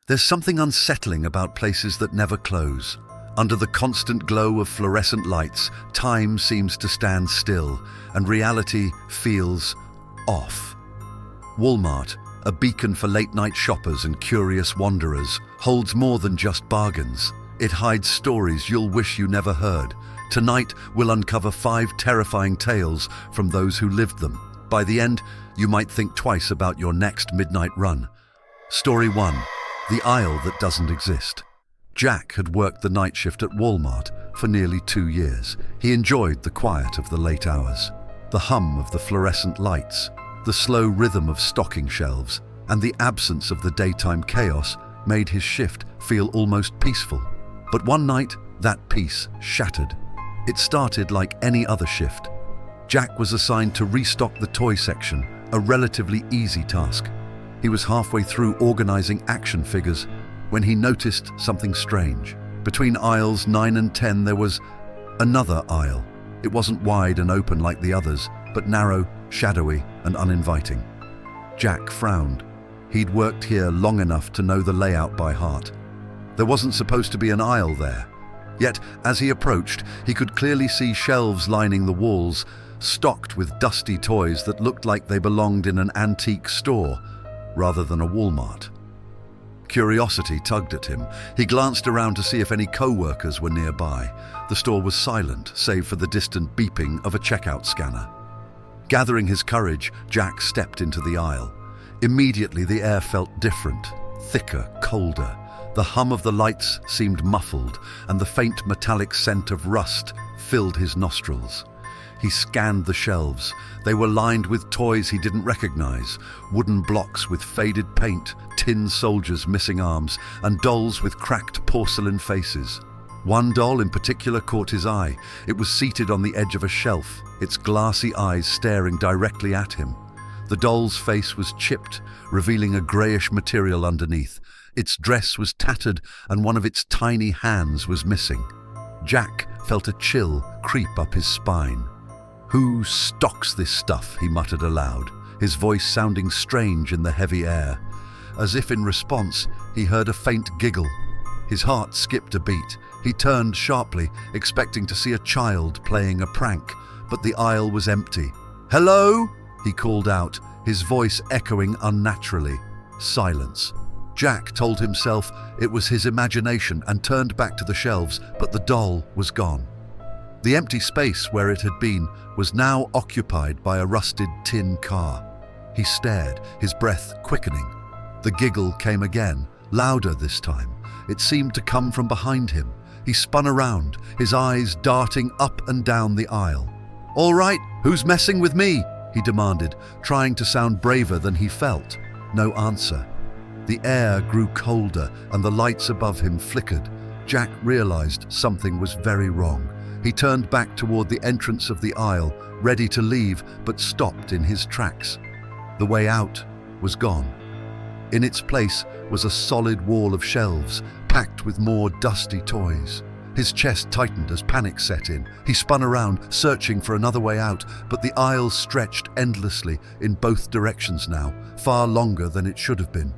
There's something unsettling about places that never close. Under the constant glow of fluorescent lights, time seems to stand still, and reality feels off. Walmart, a beacon for late-night shoppers and curious wanderers, holds more than just bargains. It hides stories you'll wish you never heard. Tonight, we'll uncover 5 terrifying tales from those who lived them. By the end, you might think twice about your next midnight run. Story 1. The Aisle That Doesn't Exist. Jack had worked the night shift at Walmart for nearly 2 years. He enjoyed the quiet of the late hours, the hum of the fluorescent lights, the slow rhythm of stocking shelves, and the absence of the daytime chaos made his shift feel almost peaceful. But one night, that peace shattered. It started like any other shift. Jack was assigned to restock the toy section, a relatively easy task. He was halfway through organizing action figures when he noticed something strange. Between aisles 9 and 10 there was another aisle. It wasn't wide and open like the others, but narrow, shadowy, and uninviting. Jack frowned. He'd worked here long enough to know the layout by heart. There wasn't supposed to be an aisle there. Yet, as he approached, he could clearly see shelves lining the walls, stocked with dusty toys that looked like they belonged in an antique store rather than a Walmart. Curiosity tugged at him. He glanced around to see if any co-workers were nearby. The store was silent, save for the distant beeping of a checkout scanner. Gathering his courage, Jack stepped into the aisle. Immediately, the air felt different, thicker, colder. The hum of the lights seemed muffled, and the faint metallic scent of rust filled his nostrils. He scanned the shelves. They were lined with toys he didn't recognize, wooden blocks with faded paint, tin soldiers missing arms, and dolls with cracked porcelain faces. One doll in particular caught his eye. It was seated on the edge of a shelf, its glassy eyes staring directly at him. The doll's face was chipped, revealing a grayish material underneath. Its dress was tattered, and one of its tiny hands was missing. Jack felt a chill creep up his spine. "Who stocks this stuff?" he muttered aloud, his voice sounding strange in the heavy air. As if in response, he heard a faint giggle. His heart skipped a beat. He turned sharply, expecting to see a child playing a prank, but the aisle was empty. "Hello?" he called out, his voice echoing unnaturally. Silence. Jack told himself it was his imagination and turned back to the shelves, but the doll was gone. The empty space where it had been was now occupied by a rusted tin car. He stared, his breath quickening. The giggle came again, louder this time. It seemed to come from behind him. He spun around, his eyes darting up and down the aisle. "All right, who's messing with me?" he demanded, trying to sound braver than he felt. No answer. The air grew colder and the lights above him flickered. Jack realized something was very wrong. He turned back toward the entrance of the aisle, ready to leave, but stopped in his tracks. The way out was gone. In its place was a solid wall of shelves, packed with more dusty toys. His chest tightened as panic set in. He spun around, searching for another way out, but the aisle stretched endlessly in both directions now, far longer than it should have been.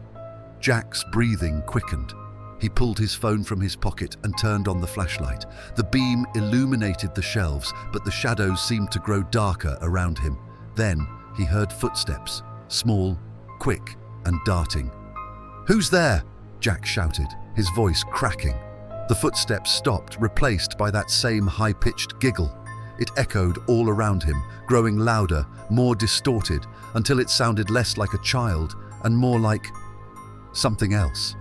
Jack's breathing quickened. He pulled his phone from his pocket and turned on the flashlight. The beam illuminated the shelves, but the shadows seemed to grow darker around him. Then he heard footsteps, small, quick, and darting. "Who's there?" Jack shouted, his voice cracking. The footsteps stopped, replaced by that same high-pitched giggle. It echoed all around him, growing louder, more distorted, until it sounded less like a child and more like something else.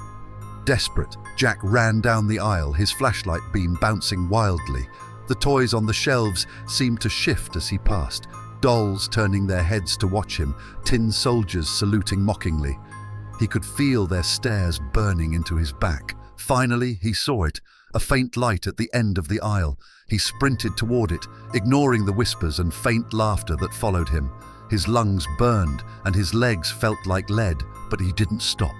Desperate, Jack ran down the aisle, his flashlight beam bouncing wildly. The toys on the shelves seemed to shift as he passed, dolls turning their heads to watch him, tin soldiers saluting mockingly. He could feel their stares burning into his back. Finally, he saw it, a faint light at the end of the aisle. He sprinted toward it, ignoring the whispers and faint laughter that followed him. His lungs burned and his legs felt like lead, but he didn't stop.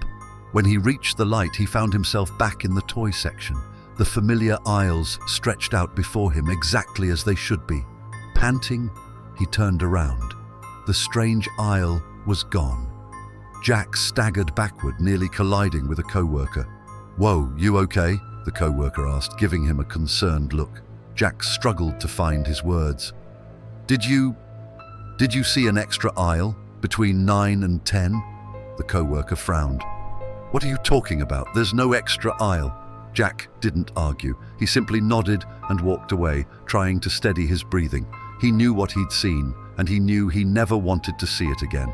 When he reached the light, he found himself back in the toy section. The familiar aisles stretched out before him exactly as they should be. Panting, he turned around. The strange aisle was gone. Jack staggered backward, nearly colliding with a co-worker. "Whoa, you okay?" the co-worker asked, giving him a concerned look. Jack struggled to find his words. Did you see an extra aisle between 9 and 10? The co-worker frowned. "What are you talking about? There's no extra aisle." Jack didn't argue. He simply nodded and walked away, trying to steady his breathing. He knew what he'd seen, and he knew he never wanted to see it again.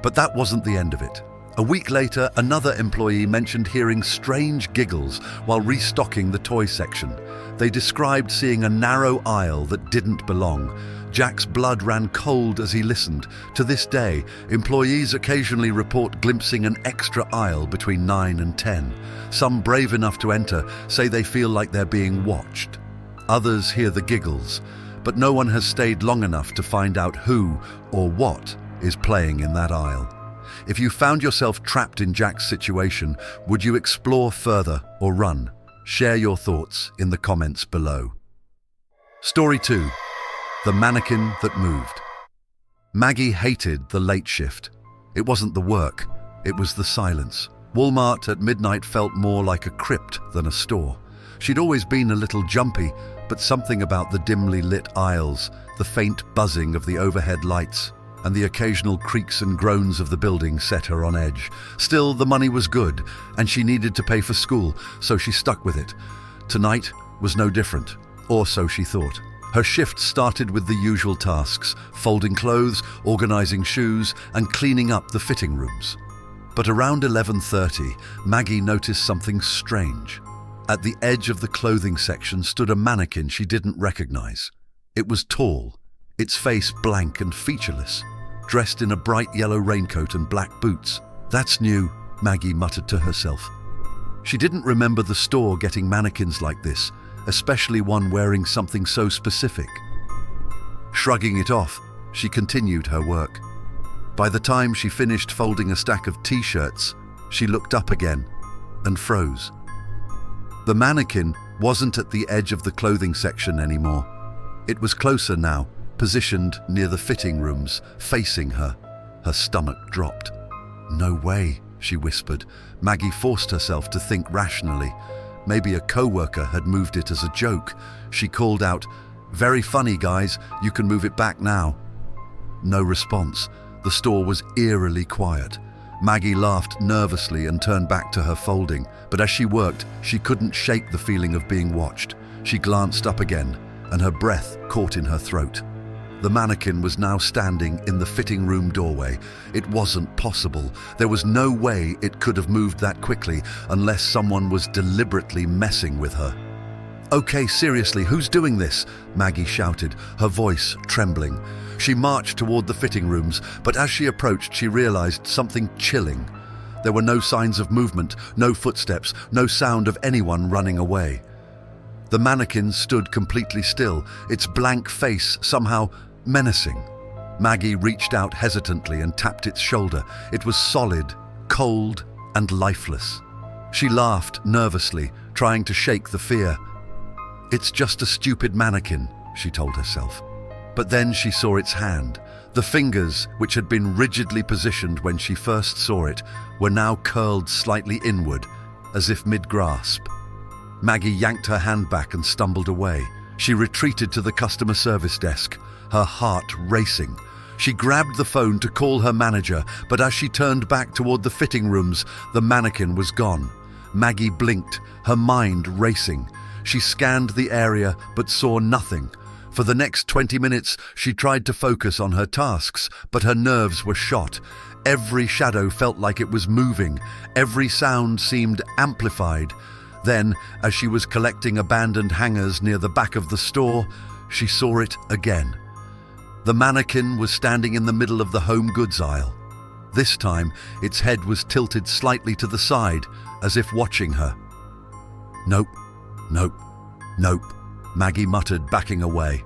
But that wasn't the end of it. A week later, another employee mentioned hearing strange giggles while restocking the toy section. They described seeing a narrow aisle that didn't belong. Jack's blood ran cold as he listened. To this day, employees occasionally report glimpsing an extra aisle between 9 and 10. Some brave enough to enter say they feel like they're being watched. Others hear the giggles, but no one has stayed long enough to find out who or what is playing in that aisle. If you found yourself trapped in Jack's situation, would you explore further or run? Share your thoughts in the comments below. Story 2. The mannequin that moved. Maggie hated the late shift. It wasn't the work, it was the silence. Walmart at midnight felt more like a crypt than a store. She'd always been a little jumpy, but something about the dimly lit aisles, the faint buzzing of the overhead lights, and the occasional creaks and groans of the building set her on edge. Still, the money was good, and she needed to pay for school, so she stuck with it. Tonight was no different, or so she thought. Her shift started with the usual tasks: folding clothes, organizing shoes, and cleaning up the fitting rooms. But around 11:30, Maggie noticed something strange. At the edge of the clothing section stood a mannequin she didn't recognize. It was tall, its face blank and featureless, dressed in a bright yellow raincoat and black boots. "That's new," Maggie muttered to herself. She didn't remember the store getting mannequins like this, especially one wearing something so specific. Shrugging it off, she continued her work. By the time she finished folding a stack of t-shirts, she looked up again and froze. The mannequin wasn't at the edge of the clothing section anymore. It was closer now, positioned near the fitting rooms, facing her. Her stomach dropped. "No way," she whispered. Maggie forced herself to think rationally. Maybe a co-worker had moved it as a joke. She called out, "Very funny, guys. You can move it back now." No response. The store was eerily quiet. Maggie laughed nervously and turned back to her folding, but as she worked, she couldn't shake the feeling of being watched. She glanced up again, and her breath caught in her throat. The mannequin was now standing in the fitting room doorway. It wasn't possible. There was no way it could have moved that quickly unless someone was deliberately messing with her. "Okay, seriously, who's doing this?" Maggie shouted, her voice trembling. She marched toward the fitting rooms, but as she approached, she realized something chilling. There were no signs of movement, no footsteps, no sound of anyone running away. The mannequin stood completely still, its blank face somehow menacing. Maggie reached out hesitantly and tapped its shoulder. It was solid, cold, and lifeless. She laughed nervously, trying to shake the fear. "It's just a stupid mannequin," she told herself. But then she saw its hand. The fingers, which had been rigidly positioned when she first saw it, were now curled slightly inward, as if mid-grasp. Maggie yanked her hand back and stumbled away. She retreated to the customer service desk, her heart racing. She grabbed the phone to call her manager, but as she turned back toward the fitting rooms, the mannequin was gone. Maggie blinked, her mind racing. She scanned the area but saw nothing. For the next 20 minutes, she tried to focus on her tasks, but her nerves were shot. Every shadow felt like it was moving. Every sound seemed amplified. Then, as she was collecting abandoned hangers near the back of the store, she saw it again. The mannequin was standing in the middle of the home goods aisle. This time, its head was tilted slightly to the side, as if watching her. "Nope, nope, nope," Maggie muttered, backing away.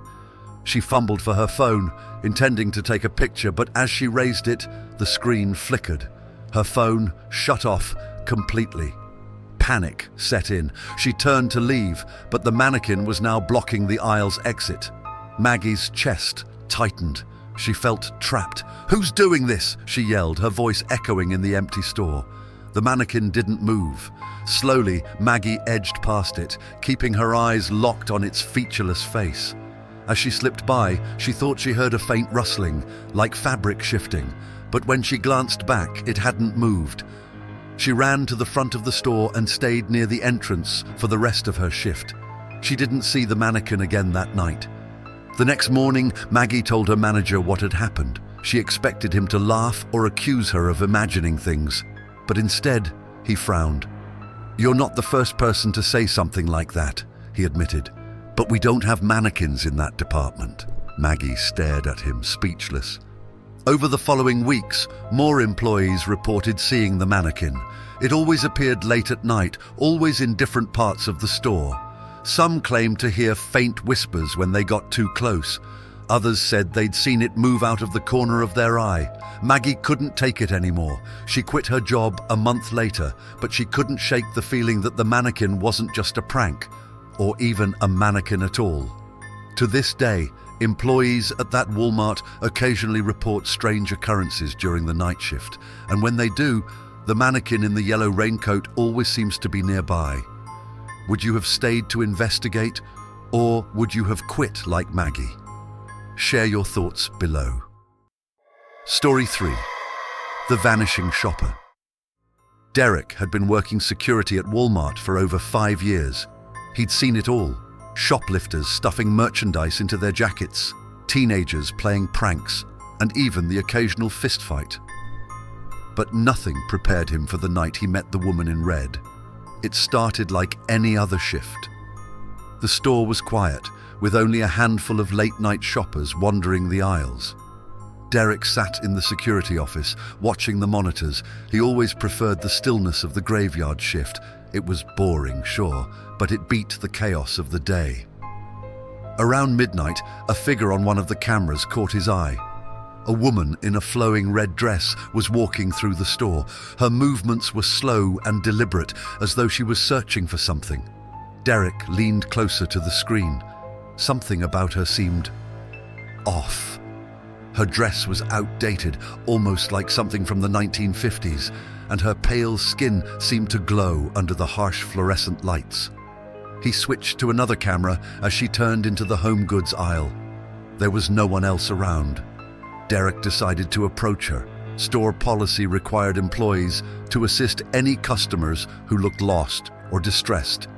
She fumbled for her phone, intending to take a picture, but as she raised it, the screen flickered. Her phone shut off completely. Panic set in. She turned to leave, but the mannequin was now blocking the aisle's exit. Maggie's chest tightened. She felt trapped. "Who's doing this?" she yelled, her voice echoing in the empty store. The mannequin didn't move. Slowly, Maggie edged past it, keeping her eyes locked on its featureless face. As she slipped by, she thought she heard a faint rustling, like fabric shifting, but when she glanced back, it hadn't moved. She ran to the front of the store and stayed near the entrance for the rest of her shift. She didn't see the mannequin again that night. The next morning, Maggie told her manager what had happened. She expected him to laugh or accuse her of imagining things, but instead, he frowned. "You're not the first person to say something like that," he admitted. "But we don't have mannequins in that department." Maggie stared at him, speechless. Over the following weeks, more employees reported seeing the mannequin. It always appeared late at night, always in different parts of the store. Some claimed to hear faint whispers when they got too close. Others said they'd seen it move out of the corner of their eye. Maggie couldn't take it anymore. She quit her job a month later, but she couldn't shake the feeling that the mannequin wasn't just a prank, or even a mannequin at all. To this day, employees at that Walmart occasionally report strange occurrences during the night shift, and when they do, the mannequin in the yellow raincoat always seems to be nearby. Would you have stayed to investigate, or would you have quit like Maggie? Share your thoughts below. Story 3. The Vanishing Shopper. Derek had been working security at Walmart for over 5 years. He'd seen it all. Shoplifters stuffing merchandise into their jackets, teenagers playing pranks, and even the occasional fistfight. But nothing prepared him for the night he met the woman in red. It started like any other shift. The store was quiet, with only a handful of late-night shoppers wandering the aisles. Derek sat in the security office, watching the monitors. He always preferred the stillness of the graveyard shift. It was boring, sure, but it beat the chaos of the day. Around midnight, a figure on one of the cameras caught his eye. A woman in a flowing red dress was walking through the store. Her movements were slow and deliberate, as though she was searching for something. Derek leaned closer to the screen. Something about her seemed off. Her dress was outdated, almost like something from the 1950s, and her pale skin seemed to glow under the harsh fluorescent lights. He switched to another camera as she turned into the home goods aisle. There was no one else around. Derek decided to approach her. Store policy required employees to assist any customers who looked lost or distressed.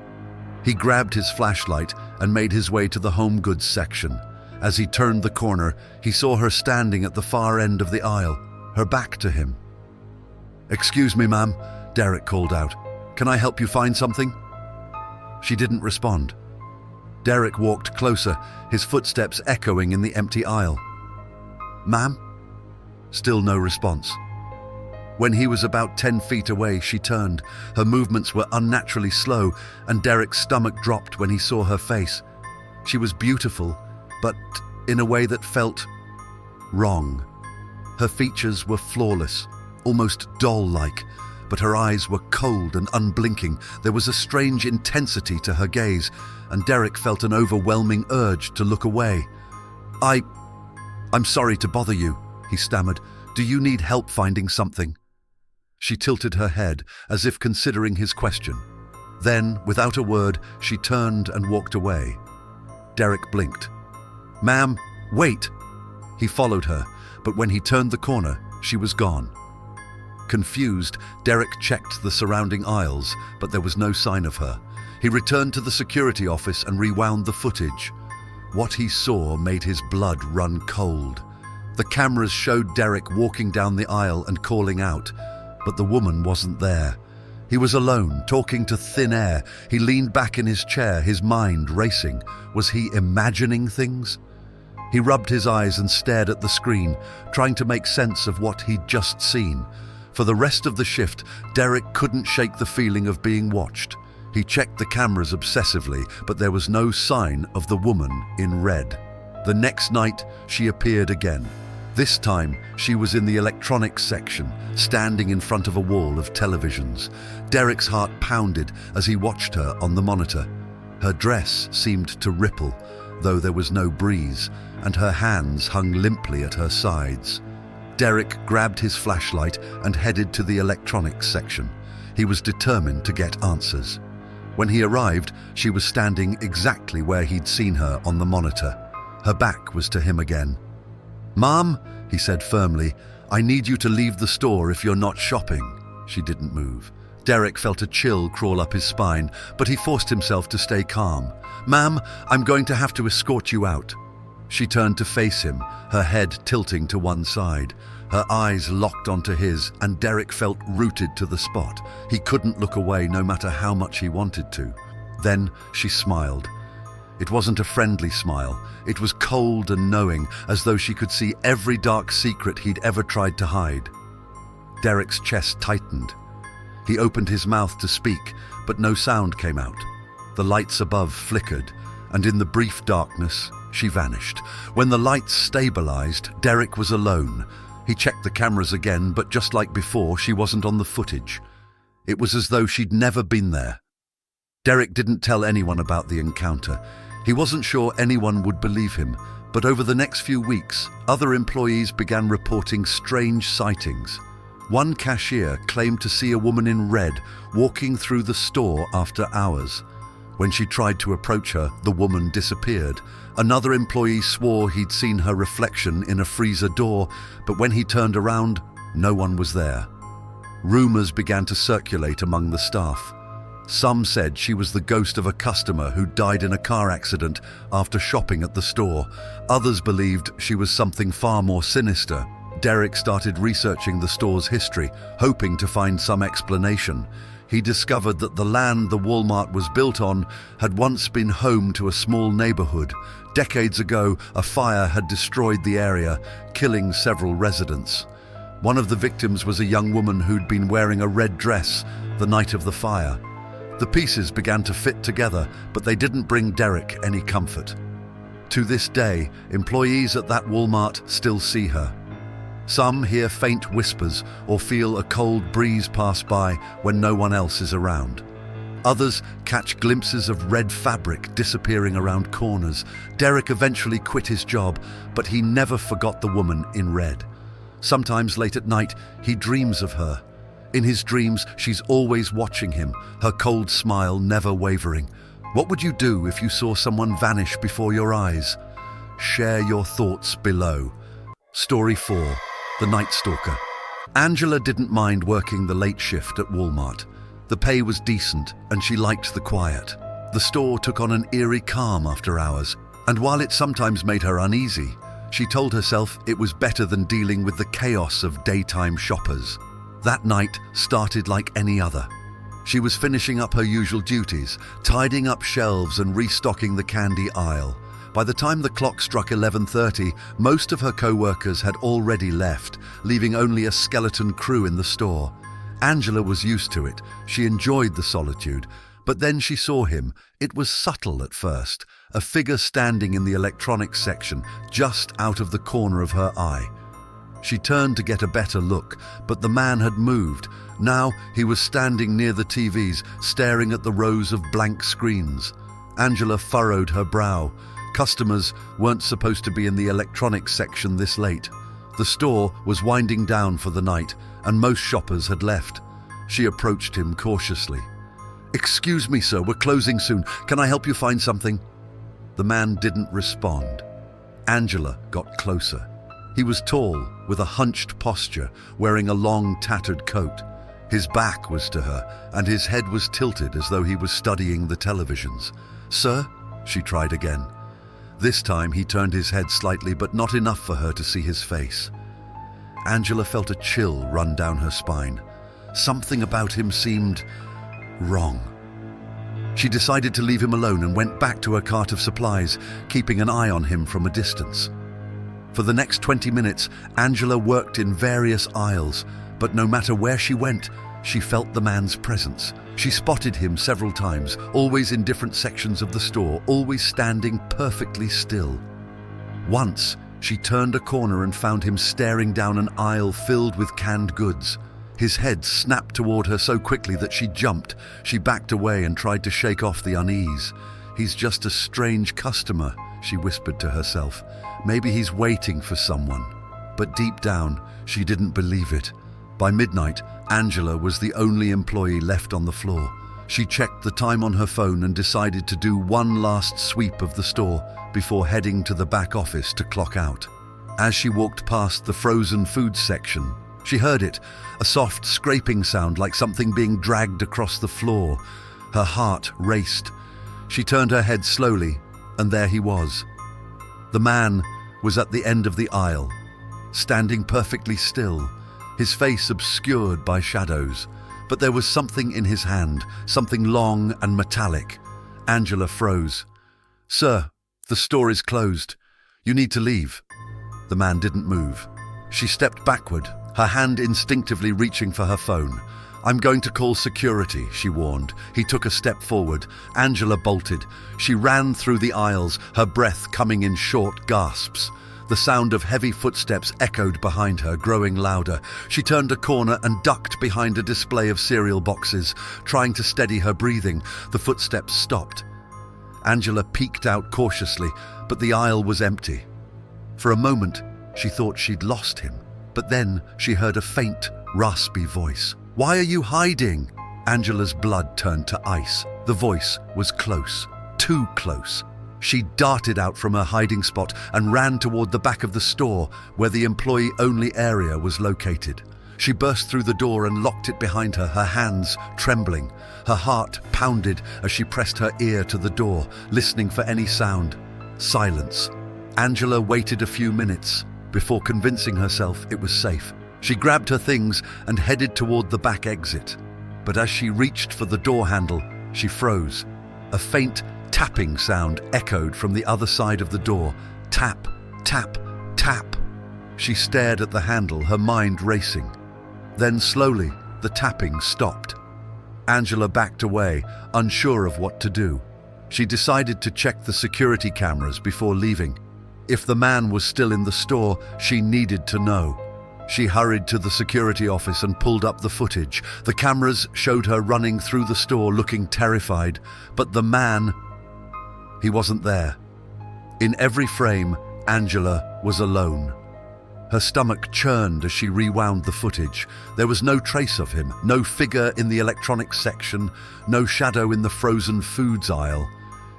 He grabbed his flashlight and made his way to the home goods section. As he turned the corner, he saw her standing at the far end of the aisle, her back to him. "Excuse me, ma'am," Derek called out. "Can I help you find something?" She didn't respond. Derek walked closer, his footsteps echoing in the empty aisle. "Ma'am?" Still no response. When he was about 10 feet away, she turned. Her movements were unnaturally slow, and Derek's stomach dropped when he saw her face. She was beautiful, but in a way that felt wrong. Her features were flawless, almost doll-like, but her eyes were cold and unblinking. There was a strange intensity to her gaze, and Derek felt an overwhelming urge to look away. I'm sorry to bother you," he stammered. "Do you need help finding something?" She tilted her head, as if considering his question. Then, without a word, she turned and walked away. Derek blinked. "Ma'am, wait!" He followed her, but when he turned the corner, she was gone. Confused, Derek checked the surrounding aisles, but there was no sign of her. He returned to the security office and rewound the footage. What he saw made his blood run cold. The cameras showed Derek walking down the aisle and calling out, but the woman wasn't there. He was alone, talking to thin air. He leaned back in his chair, his mind racing. Was he imagining things? He rubbed his eyes and stared at the screen, trying to make sense of what he'd just seen. For the rest of the shift, Derek couldn't shake the feeling of being watched. He checked the cameras obsessively, but there was no sign of the woman in red. The next night, she appeared again. This time, she was in the electronics section, standing in front of a wall of televisions. Derek's heart pounded as he watched her on the monitor. Her dress seemed to ripple, though there was no breeze, and her hands hung limply at her sides. Derek grabbed his flashlight and headed to the electronics section. He was determined to get answers. When he arrived, she was standing exactly where he'd seen her on the monitor. Her back was to him again. "Mom," he said firmly, "I need you to leave the store if you're not shopping." She didn't move. Derek felt a chill crawl up his spine, but he forced himself to stay calm. "Ma'am, I'm going to have to escort you out." She turned to face him, her head tilting to one side. Her eyes locked onto his, and Derek felt rooted to the spot. He couldn't look away no matter how much he wanted to. Then she smiled. It wasn't a friendly smile. It was cold and knowing, as though she could see every dark secret he'd ever tried to hide. Derek's chest tightened. He opened his mouth to speak, but no sound came out. The lights above flickered, and in the brief darkness, she vanished. When the lights stabilized, Derek was alone. He checked the cameras again, but just like before, she wasn't on the footage. It was as though she'd never been there. Derek didn't tell anyone about the encounter. He wasn't sure anyone would believe him, but over the next few weeks, other employees began reporting strange sightings. One cashier claimed to see a woman in red walking through the store after hours. When she tried to approach her, the woman disappeared. Another employee swore he'd seen her reflection in a freezer door, but when he turned around, no one was there. Rumors began to circulate among the staff. Some said she was the ghost of a customer who died in a car accident after shopping at the store. Others believed she was something far more sinister. Derek started researching the store's history, hoping to find some explanation. He discovered that the land the Walmart was built on had once been home to a small neighborhood. Decades ago, a fire had destroyed the area, killing several residents. One of the victims was a young woman who'd been wearing a red dress the night of the fire. The pieces began to fit together, but they didn't bring Derek any comfort. To this day, employees at that Walmart still see her. Some hear faint whispers or feel a cold breeze pass by when no one else is around. Others catch glimpses of red fabric disappearing around corners. Derek eventually quit his job, but he never forgot the woman in red. Sometimes late at night, he dreams of her. In his dreams, she's always watching him, her cold smile never wavering. What would you do if you saw someone vanish before your eyes? Share your thoughts below. Story 4. The Night Stalker. Angela didn't mind working the late shift at Walmart. The pay was decent, and she liked the quiet. The store took on an eerie calm after hours, and while it sometimes made her uneasy, she told herself it was better than dealing with the chaos of daytime shoppers. That night started like any other. She was finishing up her usual duties, tidying up shelves and restocking the candy aisle. By the time the clock struck 11:30, most of her co-workers had already left, leaving only a skeleton crew in the store. Angela was used to it. She enjoyed the solitude. But then she saw him. It was subtle at first, a figure standing in the electronics section, just out of the corner of her eye. She turned to get a better look, but the man had moved. Now he was standing near the TVs, staring at the rows of blank screens. Angela furrowed her brow. Customers weren't supposed to be in the electronics section this late. The store was winding down for the night, and most shoppers had left. She approached him cautiously. "Excuse me, sir, we're closing soon. Can I help you find something?" The man didn't respond. Angela got closer. He was tall, with a hunched posture, wearing a long, tattered coat. His back was to her, and his head was tilted as though he was studying the televisions. "Sir?" she tried again. This time he turned his head slightly, but not enough for her to see his face. Angela felt a chill run down her spine. Something about him seemed wrong. She decided to leave him alone and went back to her cart of supplies, keeping an eye on him from a distance. For the next 20 minutes, Angela worked in various aisles, but no matter where she went, she felt the man's presence. She spotted him several times, always in different sections of the store, always standing perfectly still. Once, she turned a corner and found him staring down an aisle filled with canned goods. His head snapped toward her so quickly that she jumped. She backed away and tried to shake off the unease. "He's just a strange customer," she whispered to herself. Maybe he's waiting for someone. But deep down, she didn't believe it. By midnight, Angela was the only employee left on the floor. She checked the time on her phone and decided to do one last sweep of the store before heading to the back office to clock out. As she walked past the frozen foods section, she heard it, a soft scraping sound like something being dragged across the floor. Her heart raced. She turned her head slowly, and there he was. The man was at the end of the aisle, standing perfectly still, his face obscured by shadows. But there was something in his hand, something long and metallic. Angela froze. "Sir, the store is closed. You need to leave." The man didn't move. She stepped backward, her hand instinctively reaching for her phone. "I'm going to call security," she warned. He took a step forward. Angela bolted. She ran through the aisles, her breath coming in short gasps. The sound of heavy footsteps echoed behind her, growing louder. She turned a corner and ducked behind a display of cereal boxes, trying to steady her breathing. The footsteps stopped. Angela peeked out cautiously, but the aisle was empty. For a moment, she thought she'd lost him, but then she heard a faint, raspy voice. "Why are you hiding?" Angela's blood turned to ice. The voice was close, too close. She darted out from her hiding spot and ran toward the back of the store where the employee-only area was located. She burst through the door and locked it behind her, her hands trembling. Her heart pounded as she pressed her ear to the door, listening for any sound. Silence. Angela waited a few minutes before convincing herself it was safe. She grabbed her things and headed toward the back exit. But as she reached for the door handle, she froze. A faint tapping sound echoed from the other side of the door. Tap, tap, tap. She stared at the handle, her mind racing. Then slowly, the tapping stopped. Angela backed away, unsure of what to do. She decided to check the security cameras before leaving. If the man was still in the store, she needed to know. She hurried to the security office and pulled up the footage. The cameras showed her running through the store looking terrified, but the man, he wasn't there. In every frame, Angela was alone. Her stomach churned as she rewound the footage. There was no trace of him, no figure in the electronics section, no shadow in the frozen foods aisle.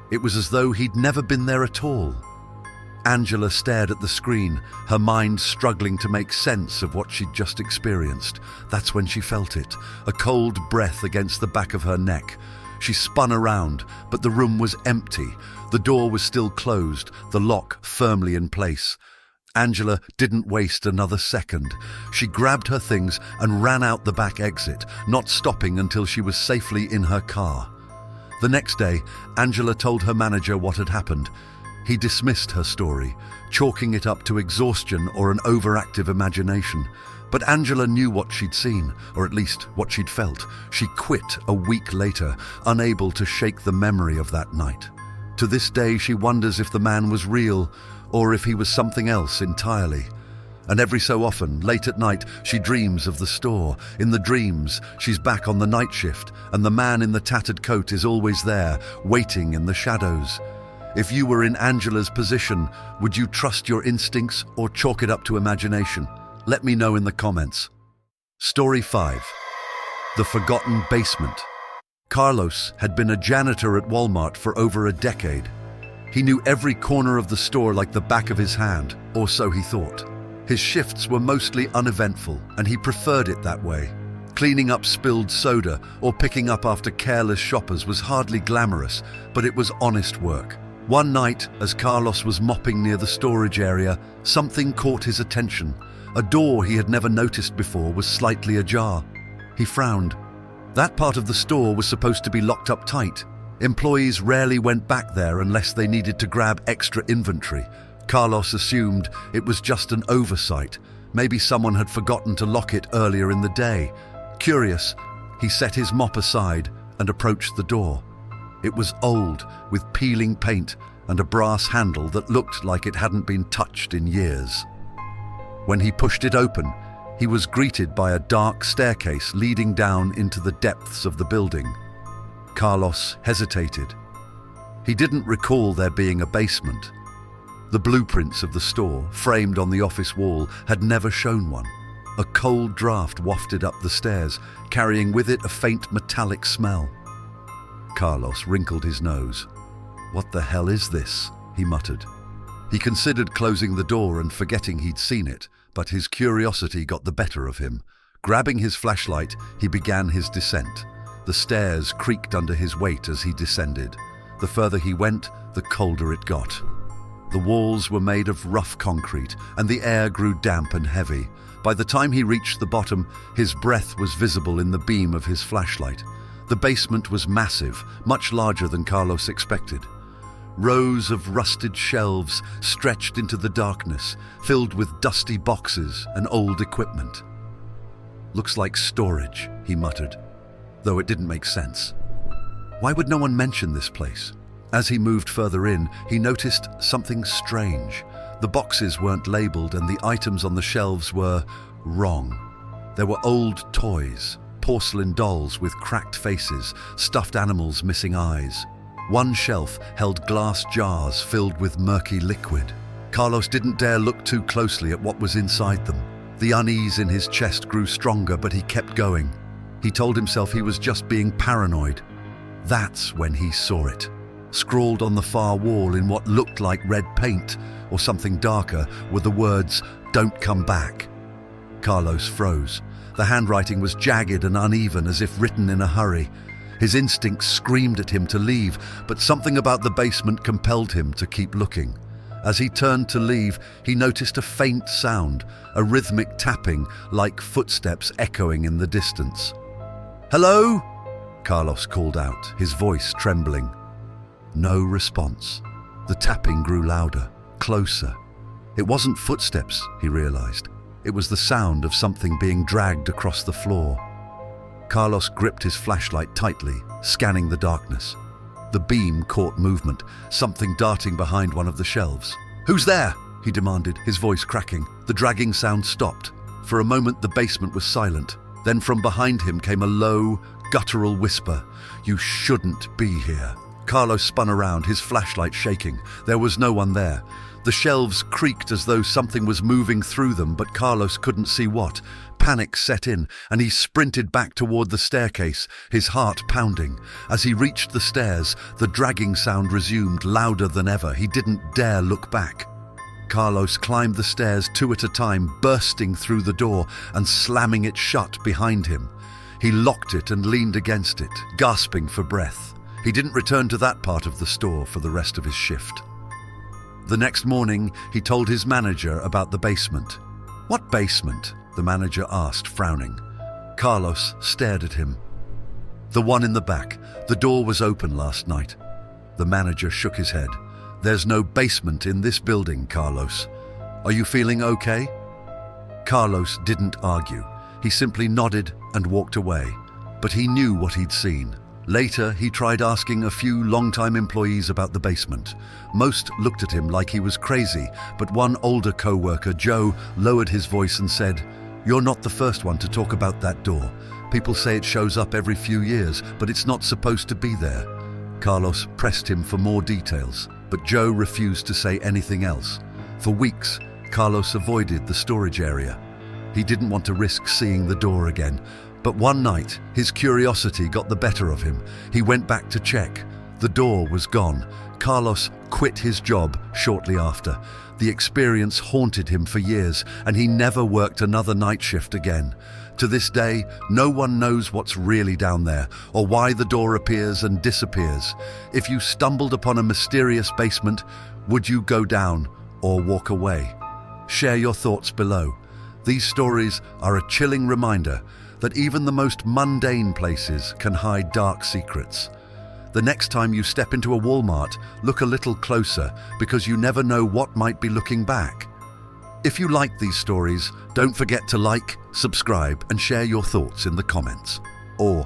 It was as though he'd never been there at all. Angela stared at the screen, her mind struggling to make sense of what she'd just experienced. That's when she felt it, a cold breath against the back of her neck. She spun around, but the room was empty. The door was still closed, the lock firmly in place. Angela didn't waste another second. She grabbed her things and ran out the back exit, not stopping until she was safely in her car. The next day, Angela told her manager what had happened. He dismissed her story, chalking it up to exhaustion or an overactive imagination. But Angela knew what she'd seen, or at least what she'd felt. She quit a week later, unable to shake the memory of that night. To this day, she wonders if the man was real, or if he was something else entirely. And every so often, late at night, she dreams of the store. In the dreams, she's back on the night shift, and the man in the tattered coat is always there, waiting in the shadows. If you were in Angela's position, would you trust your instincts or chalk it up to imagination? Let me know in the comments. Story 5. The Forgotten Basement. Carlos had been a janitor at Walmart for over a decade. He knew every corner of the store like the back of his hand, or so he thought. His shifts were mostly uneventful, and he preferred it that way. Cleaning up spilled soda or picking up after careless shoppers was hardly glamorous, but it was honest work. One night, as Carlos was mopping near the storage area, something caught his attention. A door he had never noticed before was slightly ajar. He frowned. That part of the store was supposed to be locked up tight. Employees rarely went back there unless they needed to grab extra inventory. Carlos assumed it was just an oversight. Maybe someone had forgotten to lock it earlier in the day. Curious, he set his mop aside and approached the door. It was old, with peeling paint and a brass handle that looked like it hadn't been touched in years. When he pushed it open, he was greeted by a dark staircase leading down into the depths of the building. Carlos hesitated. He didn't recall there being a basement. The blueprints of the store, framed on the office wall, had never shown one. A cold draft wafted up the stairs, carrying with it a faint metallic smell. Carlos wrinkled his nose. "What the hell is this?" he muttered. He considered closing the door and forgetting he'd seen it, but his curiosity got the better of him. Grabbing his flashlight, he began his descent. The stairs creaked under his weight as he descended. The further he went, the colder it got. The walls were made of rough concrete, and the air grew damp and heavy. By the time he reached the bottom, his breath was visible in the beam of his flashlight. The basement was massive, much larger than Carlos expected. Rows of rusted shelves stretched into the darkness, filled with dusty boxes and old equipment. "Looks like storage," he muttered, though it didn't make sense. Why would no one mention this place? As he moved further in, he noticed something strange. The boxes weren't labeled and the items on the shelves were wrong. There were old toys, porcelain dolls with cracked faces, stuffed animals missing eyes. One shelf held glass jars filled with murky liquid. Carlos didn't dare look too closely at what was inside them. The unease in his chest grew stronger, but he kept going. He told himself he was just being paranoid. That's when he saw it. Scrawled on the far wall in what looked like red paint or something darker were the words, "Don't come back." Carlos froze. The handwriting was jagged and uneven, as if written in a hurry. His instincts screamed at him to leave, but something about the basement compelled him to keep looking. As he turned to leave, he noticed a faint sound, a rhythmic tapping like footsteps echoing in the distance. "Hello?" Carlos called out, his voice trembling. No response. The tapping grew louder, closer. It wasn't footsteps, he realized. It was the sound of something being dragged across the floor. Carlos gripped his flashlight tightly, scanning the darkness. The beam caught movement, something darting behind one of the shelves. "Who's there?" he demanded, his voice cracking. The dragging sound stopped. For a moment, the basement was silent. Then from behind him came a low, guttural whisper. "You shouldn't be here." Carlos spun around, his flashlight shaking. There was no one there. The shelves creaked as though something was moving through them, but Carlos couldn't see what. Panic set in, and he sprinted back toward the staircase, his heart pounding. As he reached the stairs, the dragging sound resumed, louder than ever. He didn't dare look back. Carlos climbed the stairs 2 at a time, bursting through the door and slamming it shut behind him. He locked it and leaned against it, gasping for breath. He didn't return to that part of the store for the rest of his shift. The next morning, he told his manager about the basement. "What basement?" the manager asked, frowning. Carlos stared at him. "The one in the back. The door was open last night." The manager shook his head. "There's no basement in this building, Carlos. Are you feeling okay?" Carlos didn't argue. He simply nodded and walked away. But he knew what he'd seen. Later, he tried asking a few longtime employees about the basement. Most looked at him like he was crazy, but one older co-worker, Joe, lowered his voice and said, "You're not the first one to talk about that door. People say it shows up every few years, but it's not supposed to be there." Carlos pressed him for more details, but Joe refused to say anything else. For weeks, Carlos avoided the storage area. He didn't want to risk seeing the door again. But one night, his curiosity got the better of him. He went back to check. The door was gone. Carlos quit his job shortly after. The experience haunted him for years, and he never worked another night shift again. To this day, no one knows what's really down there, or why the door appears and disappears. If you stumbled upon a mysterious basement, would you go down or walk away? Share your thoughts below. These stories are a chilling reminder that even the most mundane places can hide dark secrets. The next time you step into a Walmart, look a little closer, because you never know what might be looking back. If you like these stories, don't forget to like, subscribe, and share your thoughts in the comments. Or